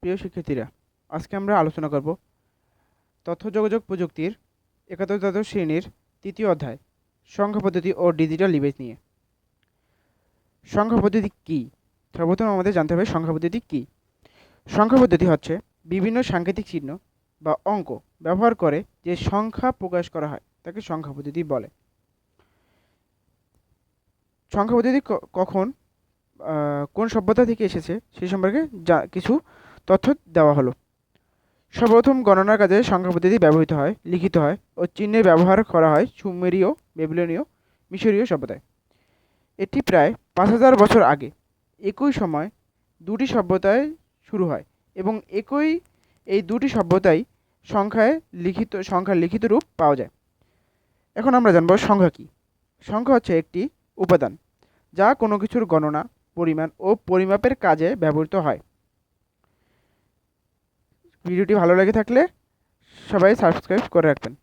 প্রিয় শিক্ষার্থীরা, আজকে আমরা আলোচনা করব তথ্য যোগাযোগ প্রযুক্তির ৭১ শ্রেণীর ৩য় অধ্যায় সংখ্যা পদ্ধতি ও ডিজিটাল ডিভাইস নিয়ে। সংখ্যা পদ্ধতি কী? সর্বপ্রথম আমাদের জানতে হবে সংখ্যা পদ্ধতি কী। সংখ্যা পদ্ধতি হচ্ছে বিভিন্ন সাংকেতিক চিহ্ন বা অঙ্ক ব্যবহার করে যে সংখ্যা প্রকাশ করা হয় তাকে সংখ্যা পদ্ধতি বলে। সংখ্যা পদ্ধতি কখন কোন সভ্যতা থেকে এসেছে সে সম্পর্কে কিছু তথ্য দেওয়া হলো। সর্বপ্রথম গণনার কাজে সংখ্যা পদ্ধতি ব্যবহৃত হয়, লিখিত হয় ও চিহ্নের ব্যবহার করা হয় সুমেরীয়, বেবিলনীয়, মিশরীয় সভ্যতায়। এটি প্রায় ৫,০০০ বছর আগে একই সময় দুটি সভ্যতায় শুরু হয় এবং এই দুটি সভ্যতায় সংখ্যার লিখিত রূপ পাওয়া যায়। এখন আমরা জানব সংখ্যা কী। সংখ্যা হচ্ছে একটি উপাদান যা কোনো কিছুর গণনা, পরিমাণ ও পরিমাপের কাজে ব্যবহৃত হয়। ভিডিওটি ভালো লেগে থাকলে সবাই সাবস্ক্রাইব করে রাখবেন।